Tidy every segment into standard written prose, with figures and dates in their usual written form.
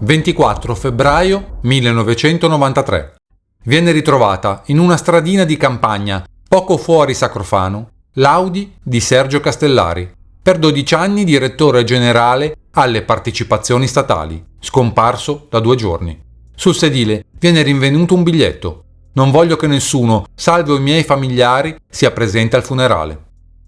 24 febbraio 1993. Viene ritrovata in una stradina di campagna, poco fuori Sacrofano, l'Audi di Sergio Castellari, per 12 anni direttore generale alle partecipazioni statali, scomparso da 2 giorni. Sul sedile viene rinvenuto un biglietto: non voglio che nessuno, salvo i miei familiari, sia presente al funerale.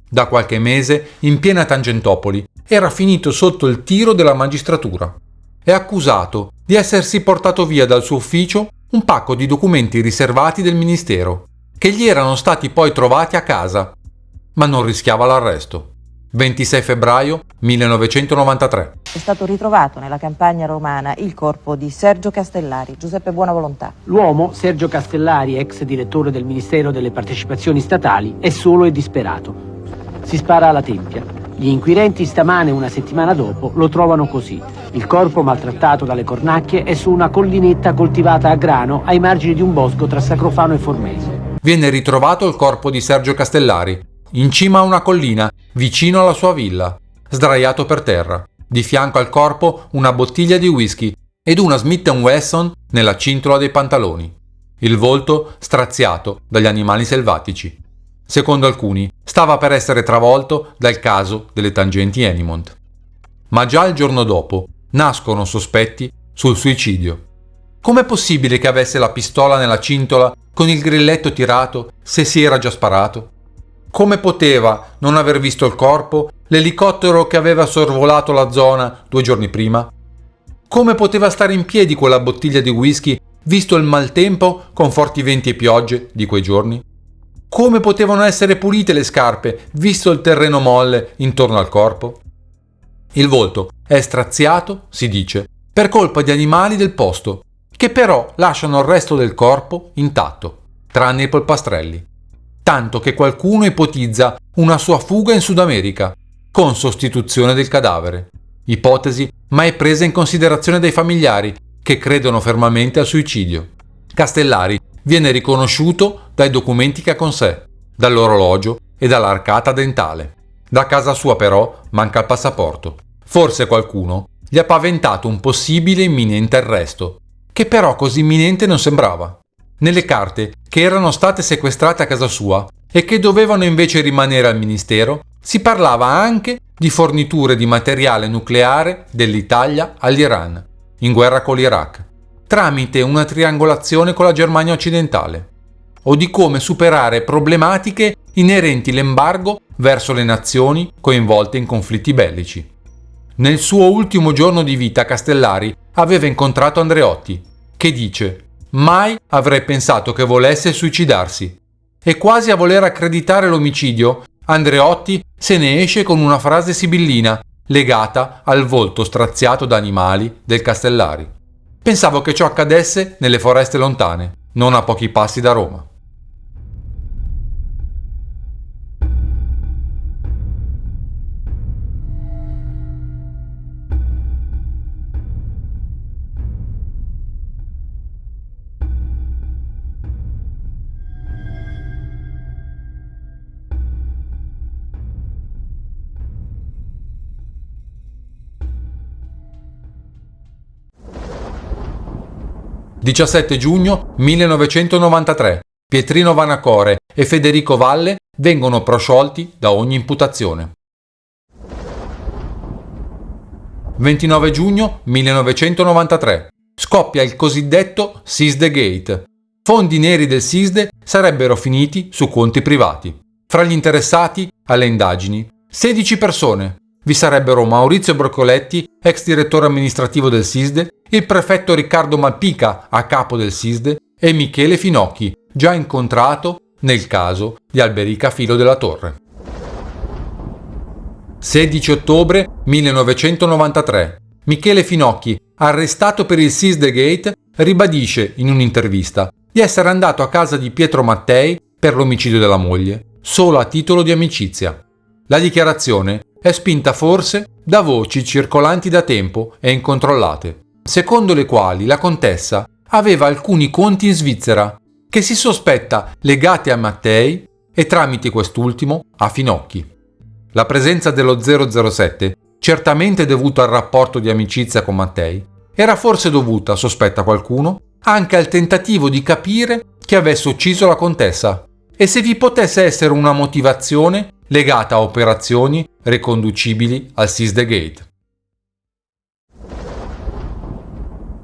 Da qualche mese, in piena Tangentopoli, era finito sotto il tiro della magistratura. È accusato di essersi portato via dal suo ufficio un pacco di documenti riservati del ministero, che gli erano stati poi trovati a casa, ma non rischiava l'arresto. 26 febbraio 1993. È stato ritrovato nella campagna romana il corpo di Sergio Castellari. Giuseppe Buonavolontà. L'uomo, Sergio Castellari, ex direttore del Ministero delle Partecipazioni Statali, è solo e disperato. Si spara alla tempia. Gli inquirenti stamane, una settimana dopo, lo trovano così. Il corpo, maltrattato dalle cornacchie, è su una collinetta coltivata a grano ai margini di un bosco tra Sacrofano e Formese. Viene ritrovato il corpo di Sergio Castellari in cima a una collina, vicino alla sua villa, sdraiato per terra. Di fianco al corpo una bottiglia di whisky ed una Smith & Wesson nella cintola dei pantaloni. Il volto straziato dagli animali selvatici. Secondo alcuni, stava per essere travolto dal caso delle tangenti Enimont. Ma già il giorno dopo nascono sospetti sul suicidio. Com'è possibile che avesse la pistola nella cintola con il grilletto tirato se si era già sparato? Come poteva non aver visto il corpo, l'elicottero che aveva sorvolato la zona 2 giorni prima? Come poteva stare in piedi quella bottiglia di whisky visto il maltempo con forti venti e piogge di quei giorni? Come potevano essere pulite le scarpe visto il terreno molle intorno al corpo? Il volto è straziato, si dice, per colpa di animali del posto, che però lasciano il resto del corpo intatto, tranne i polpastrelli. Tanto che qualcuno ipotizza una sua fuga in Sud America, con sostituzione del cadavere. Ipotesi mai presa in considerazione dai familiari, che credono fermamente al suicidio. Castellari viene riconosciuto dai documenti che ha con sé, dall'orologio e dall'arcata dentale. Da casa sua però manca il passaporto. Forse qualcuno gli ha paventato un possibile imminente arresto, che però così imminente non sembrava. Nelle carte che erano state sequestrate a casa sua e che dovevano invece rimanere al ministero, si parlava anche di forniture di materiale nucleare dell'Italia all'Iran, in guerra con l'Iraq, tramite una triangolazione con la Germania occidentale, o di come superare problematiche inerenti all'embargo verso le nazioni coinvolte in conflitti bellici. Nel suo ultimo giorno di vita Castellari aveva incontrato Andreotti, che dice: «Mai avrei pensato che volesse suicidarsi». E quasi a voler accreditare l'omicidio, Andreotti se ne esce con una frase sibillina legata al volto straziato da animali del Castellari. Pensavo che ciò accadesse nelle foreste lontane, non a pochi passi da Roma. – 17 giugno 1993. Pietrino Vanacore e Federico Valle vengono prosciolti da ogni imputazione. 29 giugno 1993. Scoppia il cosiddetto Sisde Gate. Fondi neri del Sisde sarebbero finiti su conti privati. Fra gli interessati alle indagini, 16 persone. Vi sarebbero Maurizio Broccoletti, ex direttore amministrativo del Sisde, il prefetto Riccardo Malpica, a capo del Sisde, e Michele Finocchi, già incontrato nel caso di Alberica Filo della Torre. 16 ottobre 1993. Michele Finocchi, arrestato per il Sisde Gate, ribadisce in un'intervista di essere andato a casa di Pietro Mattei per l'omicidio della moglie, solo a titolo di amicizia. La dichiarazione è spinta forse da voci circolanti da tempo e incontrollate, secondo le quali la contessa aveva alcuni conti in Svizzera che si sospetta legati a Mattei e tramite quest'ultimo a Finocchi. La presenza dello 007, certamente dovuta al rapporto di amicizia con Mattei, era forse dovuta, sospetta qualcuno, anche al tentativo di capire chi avesse ucciso la contessa e se vi potesse essere una motivazione legata a operazioni riconducibili al Sisdegate.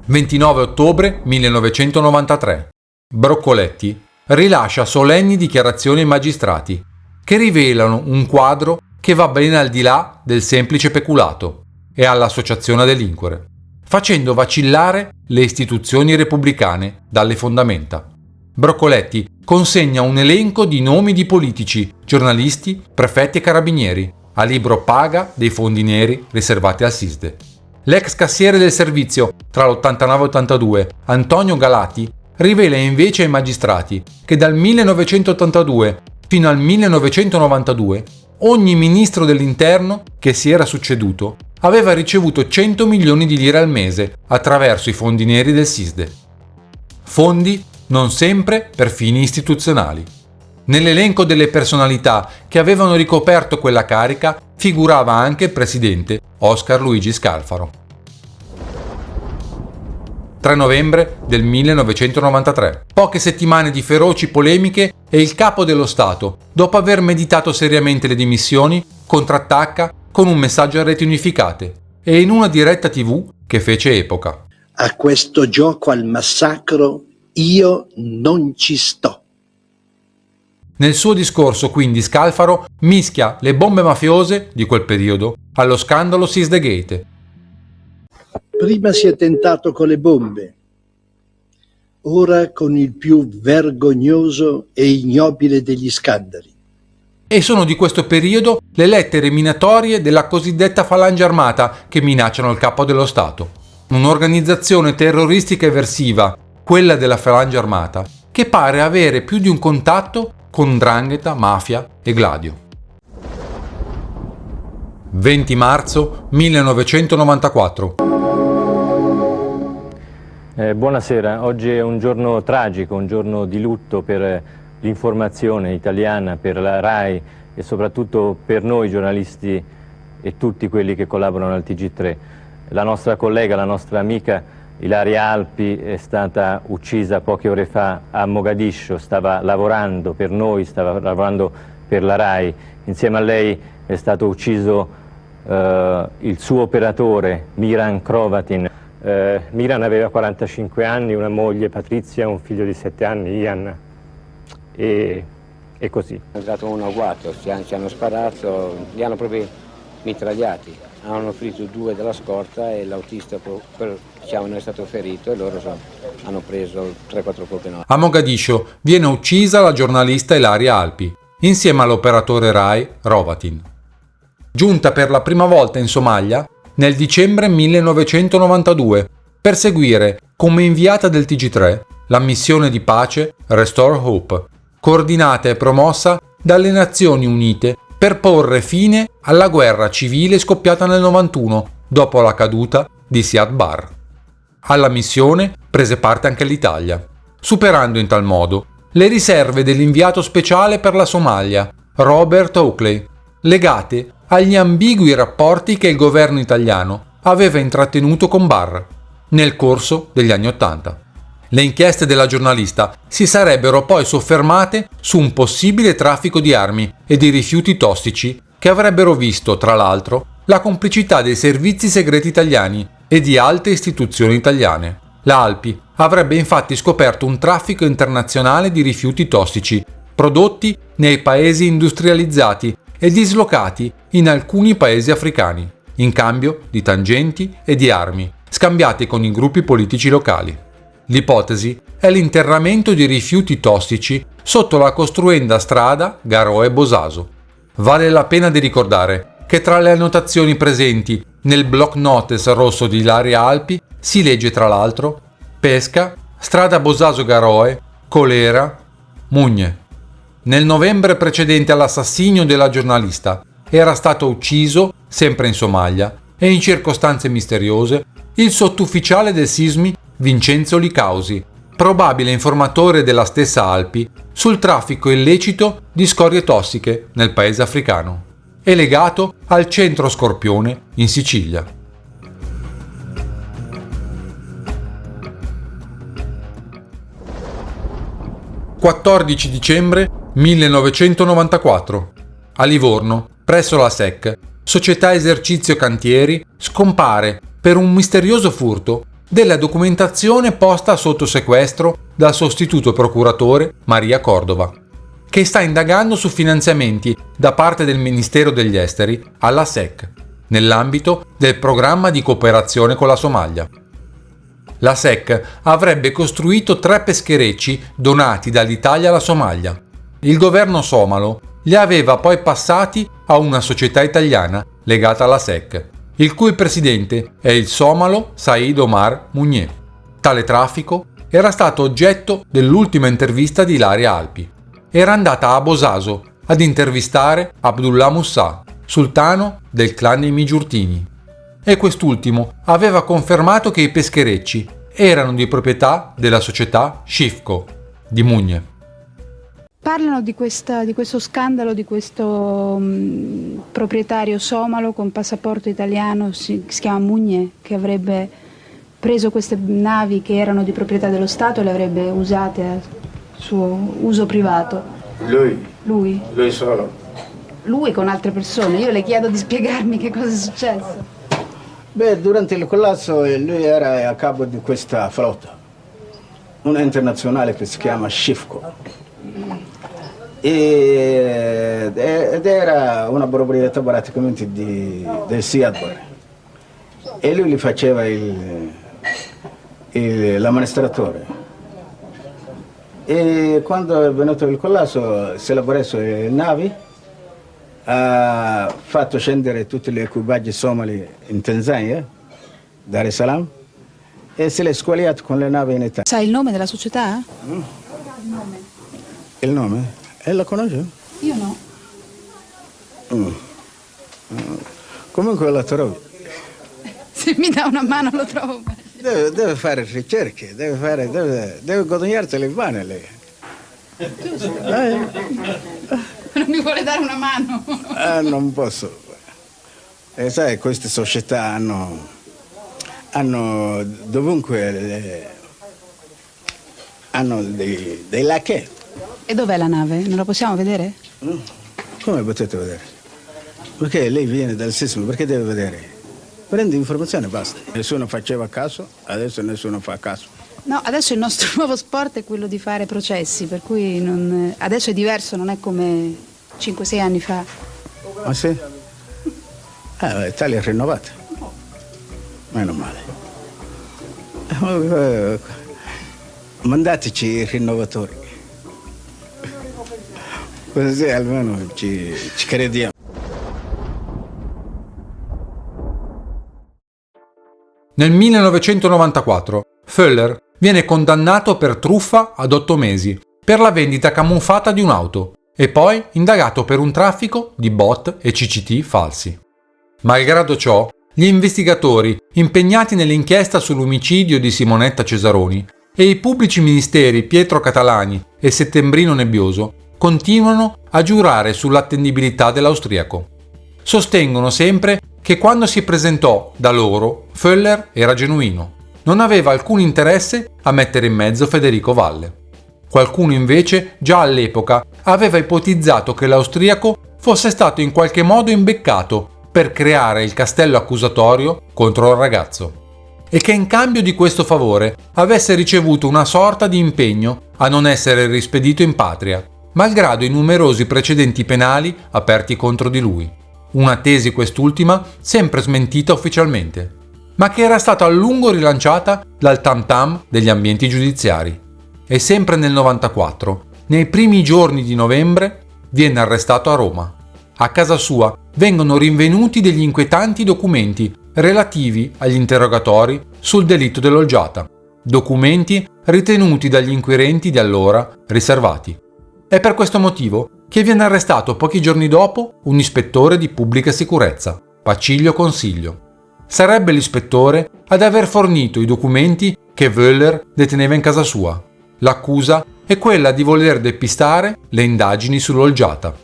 29 ottobre 1993. Broccoletti rilascia solenni dichiarazioni ai magistrati che rivelano un quadro che va ben al di là del semplice peculato e all'associazione a delinquere, facendo vacillare le istituzioni repubblicane dalle fondamenta. Broccoletti consegna un elenco di nomi di politici, giornalisti, prefetti e carabinieri, a libro paga dei fondi neri riservati al SISDE. L'ex cassiere del servizio tra l'89 e l'82, Antonio Galati, rivela invece ai magistrati che dal 1982 fino al 1992 ogni ministro dell'interno che si era succeduto aveva ricevuto 100 milioni di lire al mese attraverso i fondi neri del SISDE. Fondi non sempre per fini istituzionali. Nell'elenco delle personalità che avevano ricoperto quella carica figurava anche il presidente Oscar Luigi Scalfaro. 3 novembre del 1993. Poche settimane di feroci polemiche e il capo dello Stato, dopo aver meditato seriamente le dimissioni, contrattacca con un messaggio a reti unificate e in una diretta TV che fece epoca. A questo gioco al massacro io non ci sto. Nel suo discorso, quindi, Scalfaro mischia le bombe mafiose di quel periodo allo scandalo Sisdegate. Prima si è tentato con le bombe, ora con il più vergognoso e ignobile degli scandali. E sono di questo periodo le lettere minatorie della cosiddetta Falange Armata che minacciano il capo dello Stato. Un'organizzazione terroristica eversiva, quella della Falange Armata, che pare avere più di un contatto con 'ndrangheta, mafia e Gladio. 20 marzo 1994. Buonasera, oggi è un giorno tragico, un giorno di lutto per l'informazione italiana, per la RAI e soprattutto per noi giornalisti e tutti quelli che collaborano al TG3. La nostra collega, la nostra amica Ilaria Alpi è stata uccisa poche ore fa a Mogadiscio, stava lavorando per noi, stava lavorando per la RAI. Insieme a lei è stato ucciso il suo operatore Miran Hrovatin. Miran aveva 45 anni, una moglie Patrizia, un figlio di 7 anni, Ian, e così. È stato un agguato, ci hanno sparato, li hanno proprio mitragliati, hanno ferito 2 della scorta e l'autista non è stato ferito e loro hanno preso 3-4 colpi. A Mogadiscio viene uccisa la giornalista Ilaria Alpi, insieme all'operatore RAI Hrovatin. Giunta per la prima volta in Somalia nel dicembre 1992 per seguire, come inviata del TG3, la missione di pace Restore Hope, coordinata e promossa dalle Nazioni Unite per porre fine alla guerra civile scoppiata nel 91 dopo la caduta di Siad Barre. Alla missione prese parte anche l'Italia, superando in tal modo le riserve dell'inviato speciale per la Somalia, Robert Oakley, legate agli ambigui rapporti che il governo italiano aveva intrattenuto con Barre nel corso degli anni '80. Le inchieste della giornalista si sarebbero poi soffermate su un possibile traffico di armi e di rifiuti tossici che avrebbero visto, tra l'altro, la complicità dei servizi segreti italiani e di alte istituzioni italiane. La Alpi avrebbe infatti scoperto un traffico internazionale di rifiuti tossici prodotti nei paesi industrializzati e dislocati in alcuni paesi africani, in cambio di tangenti e di armi, scambiati con i gruppi politici locali. L'ipotesi è l'interramento di rifiuti tossici sotto la costruenda strada Garoe-Bosaso. Vale la pena di ricordare che tra le annotazioni presenti nel block notice rosso di Ilaria Alpi si legge tra l'altro pesca, strada Bosaso-Garoe, colera, Mugne. Nel novembre precedente all'assassinio della giornalista era stato ucciso, sempre in Somalia, e in circostanze misteriose, il sottufficiale del SISMI Vincenzo Licausi, probabile informatore della stessa Alpi sul traffico illecito di scorie tossiche nel paese africano e legato al centro Scorpione in Sicilia. 14 dicembre 1994. A Livorno, presso la SEC, Società Esercizio Cantieri, scompare per un misterioso furto della documentazione posta sotto sequestro dal sostituto procuratore Maria Cordova, che sta indagando su finanziamenti da parte del Ministero degli Esteri alla SEC, nell'ambito del programma di cooperazione con la Somalia. La SEC avrebbe costruito 3 pescherecci donati dall'Italia alla Somalia. Il governo somalo li aveva poi passati a una società italiana legata alla SEC, il cui presidente è il somalo Said Omar Mugné. Tale traffico era stato oggetto dell'ultima intervista di Ilaria Alpi. Era andata a Bosaso ad intervistare Abdullah Musa, sultano del clan dei Migiurtini, e quest'ultimo aveva confermato che i pescherecci erano di proprietà della società Shifco di Mugné. Parlano di questo scandalo, di questo proprietario somalo con passaporto italiano, si chiama Mugné, che avrebbe preso queste navi che erano di proprietà dello Stato e le avrebbe usate a suo uso privato. Lui solo. Lui con altre persone. Io le chiedo di spiegarmi che cosa è successo. Beh, durante il collasso lui era a capo di questa flotta, una internazionale che si chiama Shifco. Ed era una proprietà praticamente del Seattle. E lui gli faceva l'amministratore. E quando è venuto il collasso si è preso le navi, ha fatto scendere tutti gli equipaggi somali in Tanzania, Dar es Salaam, e se l'è squaliato con le navi in Italia. Sai il nome della società? Il nome? E la conosce? Io no. Comunque la trovi. Se mi dà una mano lo trovo. Deve fare ricerche, deve guadagnarsi le mani lei. Non mi vuole dare una mano? Non posso. E sai, queste società hanno dovunque hanno dei lacchè. E dov'è la nave? Non la possiamo vedere? Come potete vedere? Perché lei viene dal sisma, perché deve vedere? Prendi informazione e basta. Nessuno faceva caso, adesso nessuno fa caso. No, adesso il nostro nuovo sport è quello di fare processi, per cui adesso è diverso, non è come 5-6 anni fa. Ah sì? L'Italia è rinnovata. Meno male. Mandateci i rinnovatori. Così almeno ci crediamo. Nel 1994 Föller viene condannato per truffa ad 8 mesi per la vendita camuffata di un'auto e poi indagato per un traffico di bot e CCT falsi. Malgrado ciò, gli investigatori impegnati nell'inchiesta sull'omicidio di Simonetta Cesaroni e i pubblici ministeri Pietro Catalani e Settembrino Nebbioso continuano a giurare sull'attendibilità dell'austriaco. Sostengono sempre che quando si presentò da loro, Föller era genuino. Non aveva alcun interesse a mettere in mezzo Federico Valle. Qualcuno invece già all'epoca aveva ipotizzato che l'austriaco fosse stato in qualche modo imbeccato per creare il castello accusatorio contro il ragazzo e che in cambio di questo favore avesse ricevuto una sorta di impegno a non essere rispedito in patria, malgrado i numerosi precedenti penali aperti contro di lui. Una tesi quest'ultima sempre smentita ufficialmente, ma che era stata a lungo rilanciata dal tam tam degli ambienti giudiziari. E sempre nel 94, nei primi giorni di novembre, viene arrestato a Roma. A casa sua vengono rinvenuti degli inquietanti documenti relativi agli interrogatori sul delitto dell'olgiata, documenti ritenuti dagli inquirenti di allora riservati. È per questo motivo che viene arrestato pochi giorni dopo un ispettore di pubblica sicurezza, Paciglio Consiglio. Sarebbe l'ispettore ad aver fornito i documenti che Wöller deteneva in casa sua. L'accusa è quella di voler depistare le indagini sull'olgiata.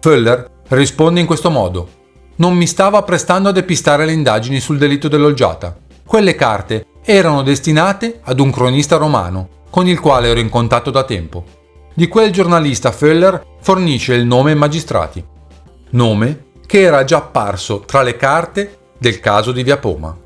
Wöller risponde in questo modo: non mi stava prestando a depistare le indagini sul delitto dell'olgiata. Quelle carte erano destinate ad un cronista romano, con il quale ero in contatto da tempo. di quel giornalista Föller fornisce il nome ai magistrati. Nome che era già apparso tra le carte del caso di Via Poma.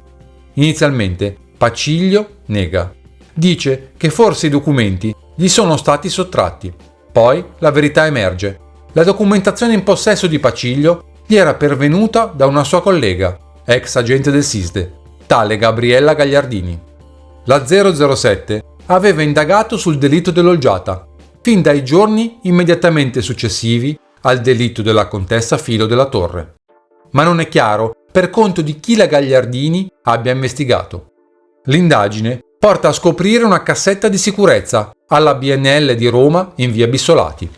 Inizialmente Paciglio nega. Dice che forse i documenti gli sono stati sottratti. Poi la verità emerge. La documentazione in possesso di Paciglio gli era pervenuta da una sua collega, ex agente del SISDE, tale Gabriella Gagliardini. La 007 aveva indagato sul delitto dell'olgiata, fin dai giorni immediatamente successivi al delitto della contessa Filo della Torre. Ma non è chiaro per conto di chi la Gagliardini abbia investigato. L'indagine porta a scoprire una cassetta di sicurezza alla BNL di Roma in via Bissolati.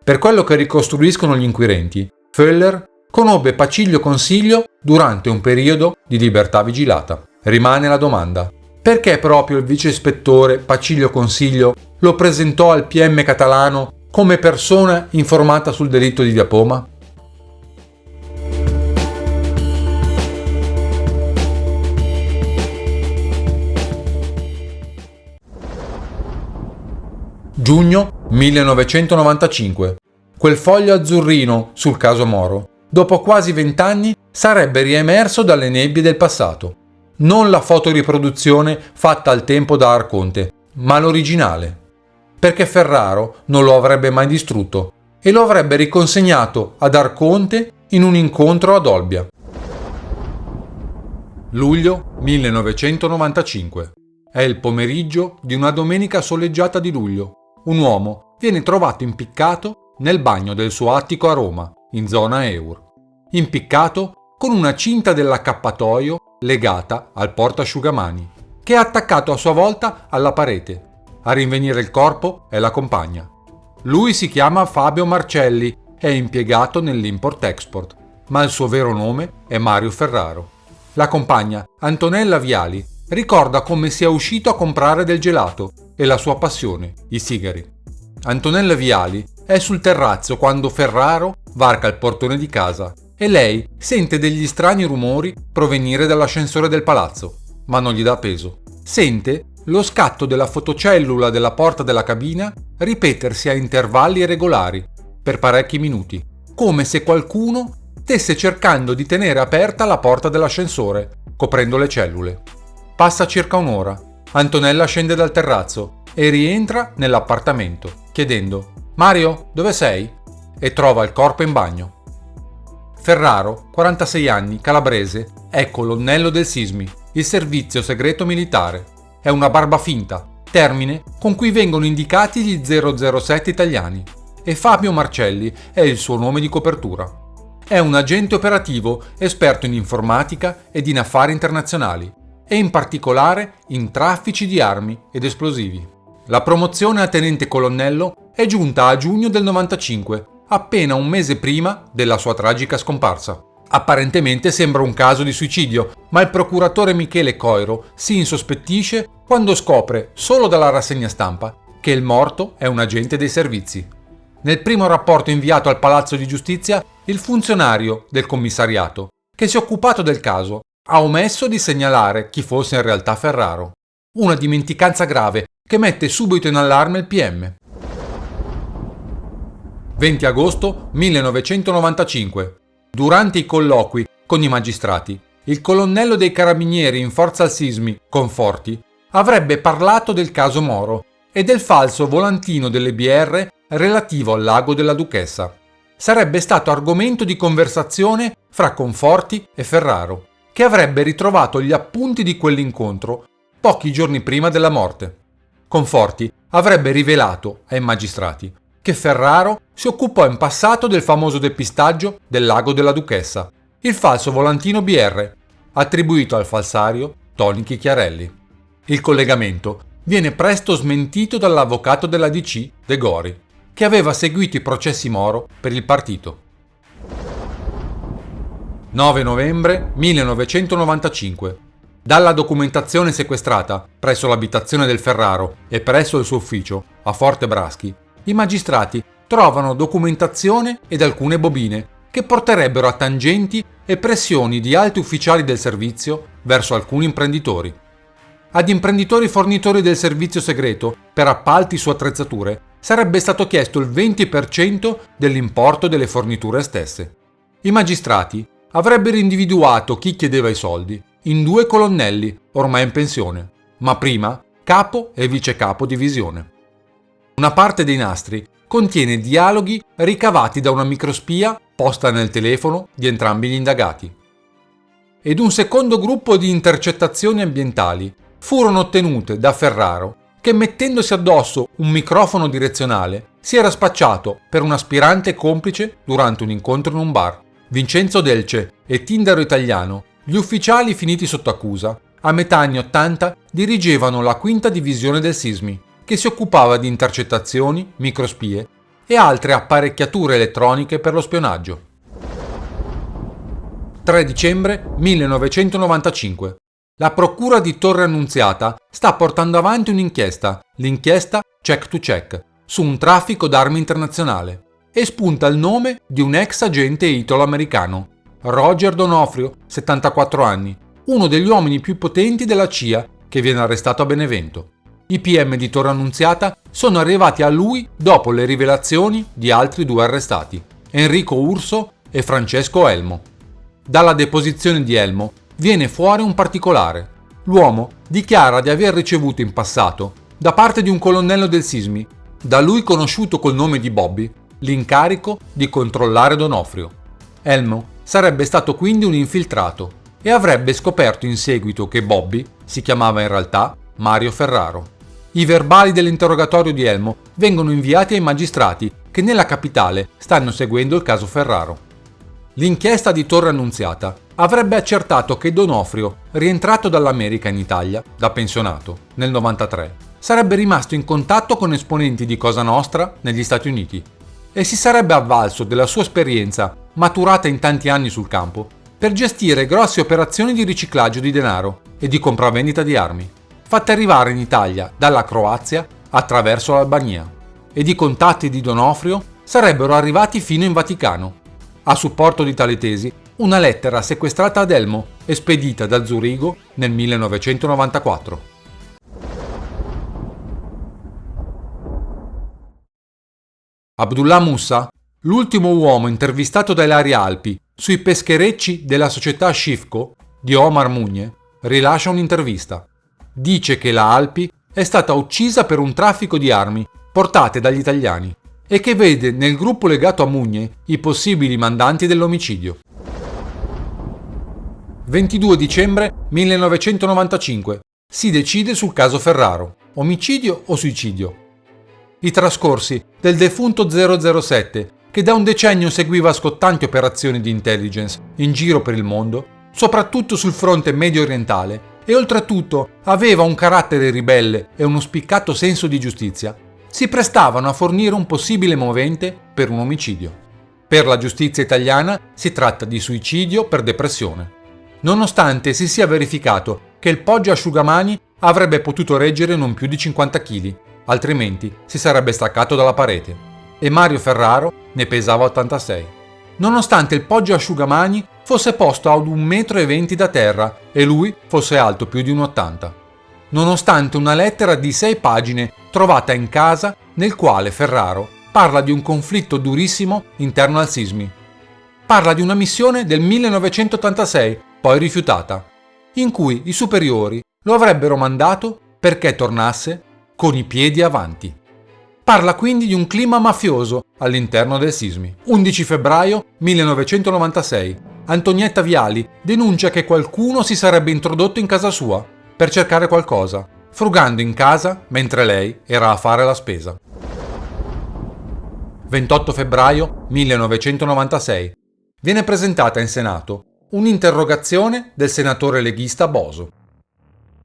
Per quello che ricostruiscono gli inquirenti, Föller conobbe Paciglio Consiglio durante un periodo di libertà vigilata. Rimane la domanda: perché proprio il vice ispettore Paciglio Consiglio lo presentò al PM catalano come persona informata sul delitto di Via Poma? Giugno 1995. Quel foglio azzurrino sul caso Moro, dopo quasi 20 anni, sarebbe riemerso dalle nebbie del passato. Non la fotoriproduzione fatta al tempo da Arconte, ma l'originale. Perché Ferraro non lo avrebbe mai distrutto e lo avrebbe riconsegnato ad Arconte in un incontro ad Olbia. Luglio 1995. È il pomeriggio di una domenica soleggiata di luglio. Un uomo viene trovato impiccato nel bagno del suo attico a Roma, in zona Eur. Impiccato con una cinta dell'accappatoio legata al portasciugamani, che è attaccato a sua volta alla parete. A rinvenire il corpo è la compagna. Lui si chiama Fabio Marcelli, è impiegato nell'import-export, ma il suo vero nome è Mario Ferraro. La compagna, Antonella Viali, ricorda come sia uscito a comprare del gelato e la sua passione, i sigari. Antonella Viali è sul terrazzo quando Ferraro varca il portone di casa e lei sente degli strani rumori provenire dall'ascensore del palazzo, ma non gli dà peso. Sente lo scatto della fotocellula della porta della cabina ripetersi a intervalli regolari per parecchi minuti, come se qualcuno stesse cercando di tenere aperta la porta dell'ascensore, coprendo le cellule. Passa circa un'ora. Antonella scende dal terrazzo e rientra nell'appartamento, chiedendo: «Mario, dove sei?» e trova il corpo in bagno. Ferraro, 46 anni, calabrese, è colonnello del SISMI, il servizio segreto militare. È una barba finta, termine con cui vengono indicati gli 007 italiani, e Fabio Marcelli è il suo nome di copertura. È un agente operativo esperto in informatica ed in affari internazionali, e in particolare in traffici di armi ed esplosivi. La promozione a tenente colonnello è giunta a giugno del 95, appena un mese prima della sua tragica scomparsa. Apparentemente sembra un caso di suicidio, ma il procuratore Michele Coiro si insospettisce quando scopre, solo dalla rassegna stampa, che il morto è un agente dei servizi. Nel primo rapporto inviato al Palazzo di Giustizia, il funzionario del commissariato, che si è occupato del caso, ha omesso di segnalare chi fosse in realtà Ferraro. Una dimenticanza grave che mette subito in allarme il PM. 20 agosto 1995. Durante i colloqui con i magistrati, il colonnello dei carabinieri in forza al SISMI, Conforti, avrebbe parlato del caso Moro e del falso volantino delle BR relativo al lago della Duchessa. Sarebbe stato argomento di conversazione fra Conforti e Ferraro, che avrebbe ritrovato gli appunti di quell'incontro pochi giorni prima della morte. Conforti avrebbe rivelato ai magistrati che Ferraro si occupò in passato del famoso depistaggio del lago della Duchessa, il falso volantino BR, attribuito al falsario Tony Chicchiarelli. Il collegamento viene presto smentito dall'avvocato della DC, De Gori, che aveva seguito i processi Moro per il partito. 9 novembre 1995. Dalla documentazione sequestrata presso l'abitazione del Ferraro e presso il suo ufficio a Forte Braschi, i magistrati trovano documentazione ed alcune bobine che porterebbero a tangenti e pressioni di alti ufficiali del servizio verso alcuni imprenditori. Ad imprenditori fornitori del servizio segreto per appalti su attrezzature sarebbe stato chiesto il 20% dell'importo delle forniture stesse. I magistrati avrebbero individuato chi chiedeva i soldi in 2 colonnelli ormai in pensione, ma prima capo e vicecapo divisione. Una parte dei nastri contiene dialoghi ricavati da una microspia posta nel telefono di entrambi gli indagati. Ed un secondo gruppo di intercettazioni ambientali furono ottenute da Ferraro, che mettendosi addosso un microfono direzionale si era spacciato per un aspirante complice durante un incontro in un bar. Vincenzo Delce e Tindaro Italiano, gli ufficiali finiti sotto accusa, a metà anni 80 dirigevano la 5ª divisione del SISMI, che si occupava di intercettazioni, microspie e altre apparecchiature elettroniche per lo spionaggio. 3 dicembre 1995. La procura di Torre Annunziata sta portando avanti un'inchiesta, l'inchiesta Check to Check, su un traffico d'armi internazionale e spunta il nome di un ex agente italo-americano, Roger Donofrio, 74 anni, uno degli uomini più potenti della CIA che viene arrestato a Benevento. I PM di Torre Annunziata sono arrivati a lui dopo le rivelazioni di altri 2 arrestati, Enrico Urso e Francesco Elmo. Dalla deposizione di Elmo viene fuori un particolare. L'uomo dichiara di aver ricevuto in passato, da parte di un colonnello del SISMI, da lui conosciuto col nome di Bobby, l'incarico di controllare Donofrio. Elmo sarebbe stato quindi un infiltrato e avrebbe scoperto in seguito che Bobby si chiamava in realtà Mario Ferraro. I verbali dell'interrogatorio di Elmo vengono inviati ai magistrati che nella capitale stanno seguendo il caso Ferraro. L'inchiesta di Torre Annunziata avrebbe accertato che Donofrio, rientrato dall'America in Italia, da pensionato, nel 93, sarebbe rimasto in contatto con esponenti di Cosa Nostra negli Stati Uniti e si sarebbe avvalso della sua esperienza, maturata in tanti anni sul campo, per gestire grosse operazioni di riciclaggio di denaro e di compravendita di armi, fatte arrivare in Italia dalla Croazia attraverso l'Albania, ed i contatti di Donofrio sarebbero arrivati fino in Vaticano. A supporto di tale tesi, una lettera sequestrata ad Elmo e spedita da Zurigo nel 1994. Abdullah Musa, l'ultimo uomo intervistato da Ilaria Alpi sui pescherecci della società Shifco di Omar Mugne, rilascia un'intervista. Dice che la Alpi è stata uccisa per un traffico di armi portate dagli italiani e che vede nel gruppo legato a Mugne i possibili mandanti dell'omicidio. 22 dicembre 1995. Si decide sul caso Ferraro. Omicidio o suicidio? I trascorsi del defunto 007, che da un decennio seguiva scottanti operazioni di intelligence in giro per il mondo, soprattutto sul fronte medio orientale, e oltretutto aveva un carattere ribelle e uno spiccato senso di giustizia, si prestavano a fornire un possibile movente per un omicidio. Per la giustizia italiana si tratta di suicidio per depressione, nonostante si sia verificato che il poggio asciugamani avrebbe potuto reggere non più di 50 kg, altrimenti si sarebbe staccato dalla parete, e Mario Ferraro ne pesava 86. Nonostante il poggio asciugamani fosse posto a 1,20 m da terra e lui fosse alto più di 1,80 m. Nonostante una lettera di 6 pagine trovata in casa nel quale Ferraro parla di un conflitto durissimo interno al SISMI. Parla di una missione del 1986, poi rifiutata, in cui i superiori lo avrebbero mandato perché tornasse con i piedi avanti. Parla quindi di un clima mafioso all'interno del SISMI. 11 febbraio 1996. Antonietta Viali denuncia che qualcuno si sarebbe introdotto in casa sua per cercare qualcosa, frugando in casa mentre lei era a fare la spesa. 28 febbraio 1996. Viene presentata in Senato un'interrogazione del senatore leghista Boso.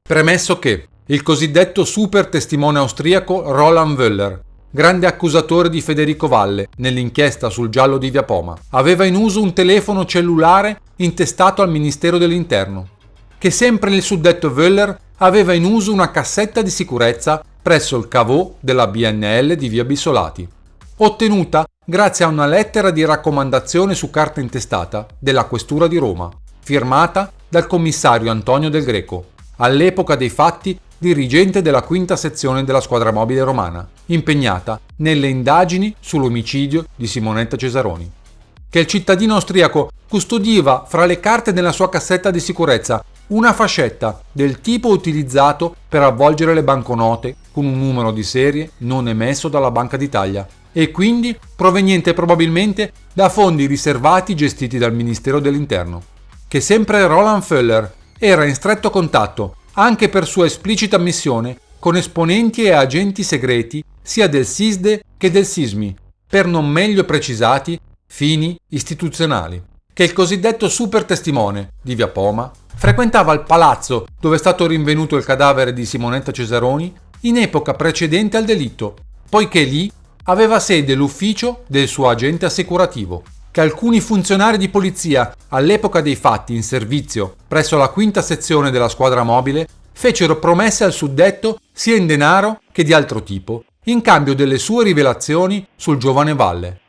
Premesso che il cosiddetto super testimone austriaco Roland Wöller, grande accusatore di Federico Valle nell'inchiesta sul giallo di Via Poma, aveva in uso un telefono cellulare intestato al Ministero dell'Interno, che sempre il suddetto Wöller aveva in uso una cassetta di sicurezza presso il caveau della BNL di Via Bissolati, ottenuta grazie a una lettera di raccomandazione su carta intestata della Questura di Roma, firmata dal commissario Antonio Del Greco, all'epoca dei fatti dirigente della quinta sezione della squadra mobile romana, impegnata nelle indagini sull'omicidio di Simonetta Cesaroni. Che il cittadino austriaco custodiva fra le carte nella sua cassetta di sicurezza una fascetta del tipo utilizzato per avvolgere le banconote con un numero di serie non emesso dalla Banca d'Italia e quindi proveniente probabilmente da fondi riservati gestiti dal Ministero dell'Interno. Che sempre Roland Föller era in stretto contatto, anche per sua esplicita ammissione, con esponenti e agenti segreti sia del SISDE che del SISMI, per non meglio precisati fini istituzionali. Che il cosiddetto super testimone di Via Poma frequentava il palazzo dove è stato rinvenuto il cadavere di Simonetta Cesaroni in epoca precedente al delitto, poiché lì aveva sede l'ufficio del suo agente assicurativo, che alcuni funzionari di polizia all'epoca dei fatti in servizio presso la quinta sezione della squadra mobile fecero promesse al suddetto sia in denaro che di altro tipo, in cambio delle sue rivelazioni sul giovane Valle.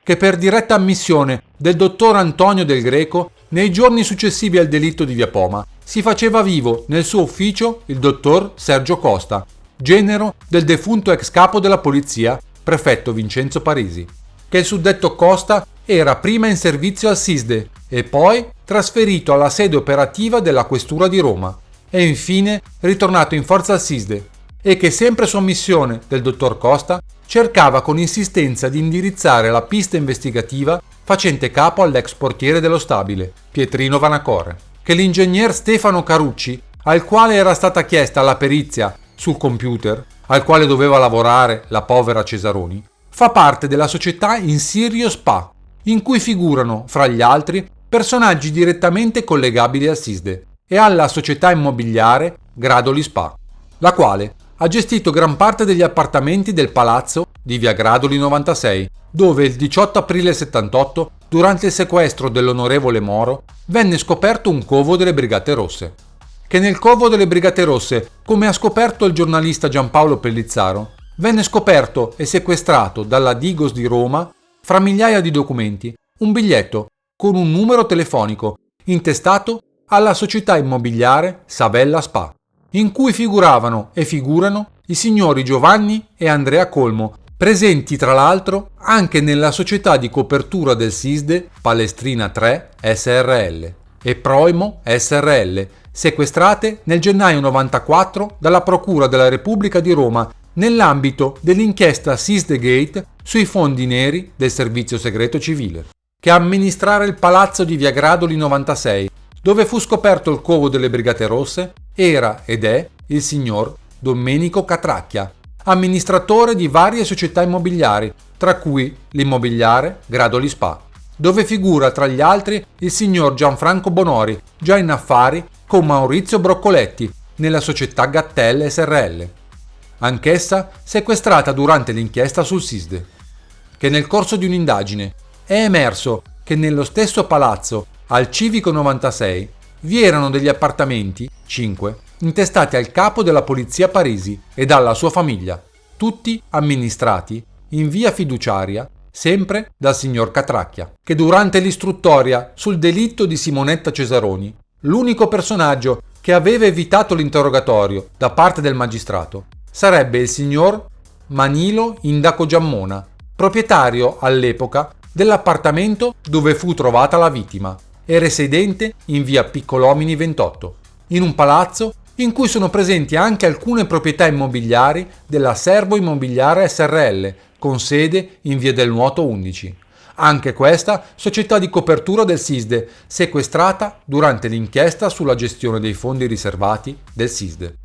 Che per diretta ammissione del dottor Antonio Del Greco, nei giorni successivi al delitto di Via Poma, si faceva vivo nel suo ufficio il dottor Sergio Costa, genero del defunto ex capo della polizia, prefetto Vincenzo Parisi. Che il suddetto Costa era prima in servizio al SISDE e poi trasferito alla sede operativa della Questura di Roma e infine ritornato in forza al SISDE, e che sempre su ammissione del dottor Costa cercava con insistenza di indirizzare la pista investigativa facente capo all'ex portiere dello stabile, Pietrino Vanacore. Che l'ingegner Stefano Carucci, al quale era stata chiesta la perizia sul computer al quale doveva lavorare la povera Cesaroni, fa parte della società Insirio SPA, in cui figurano, fra gli altri, personaggi direttamente collegabili al SISDE e alla società immobiliare Gradoli SPA, la quale ha gestito gran parte degli appartamenti del palazzo di via Gradoli 96, dove il 18 aprile 78, durante il sequestro dell'onorevole Moro, venne scoperto un covo delle Brigate Rosse. Che nel covo delle Brigate Rosse, come ha scoperto il giornalista Giampaolo Pellizzaro, venne scoperto e sequestrato dalla Digos di Roma, fra migliaia di documenti, un biglietto con un numero telefonico intestato alla società immobiliare Savella SPA, in cui figuravano e figurano i signori Giovanni e Andrea Colmo, presenti tra l'altro anche nella società di copertura del SISDE Palestrina 3 SRL e Proimo SRL, sequestrate nel gennaio 94 dalla Procura della Repubblica di Roma nell'ambito dell'inchiesta SISDE Gate sui fondi neri del Servizio Segreto Civile. Che a amministrare il palazzo di via Gradoli 96, dove fu scoperto il covo delle Brigate Rosse, era ed è il signor Domenico Catracchia, amministratore di varie società immobiliari, tra cui l'immobiliare Gradoli SPA, dove figura tra gli altri il signor Gianfranco Bonori, già in affari con Maurizio Broccoletti nella società Gattel SRL, anch'essa sequestrata durante l'inchiesta sul SISDE. Che nel corso di un'indagine è emerso che nello stesso palazzo, al Civico 96, vi erano degli appartamenti, 5, intestati al capo della polizia Parisi e alla sua famiglia, tutti amministrati in via fiduciaria sempre dal signor Catracchia. Che durante l'istruttoria sul delitto di Simonetta Cesaroni, l'unico personaggio che aveva evitato l'interrogatorio da parte del magistrato sarebbe il signor Manilo Indaco Giammona, proprietario all'epoca dell'appartamento dove fu trovata la vittima e residente in via Piccolomini 28, in un palazzo in cui sono presenti anche alcune proprietà immobiliari della Servo Immobiliare SRL, con sede in via del Nuoto 11. Anche questa società di copertura del SISDE, sequestrata durante l'inchiesta sulla gestione dei fondi riservati del SISDE.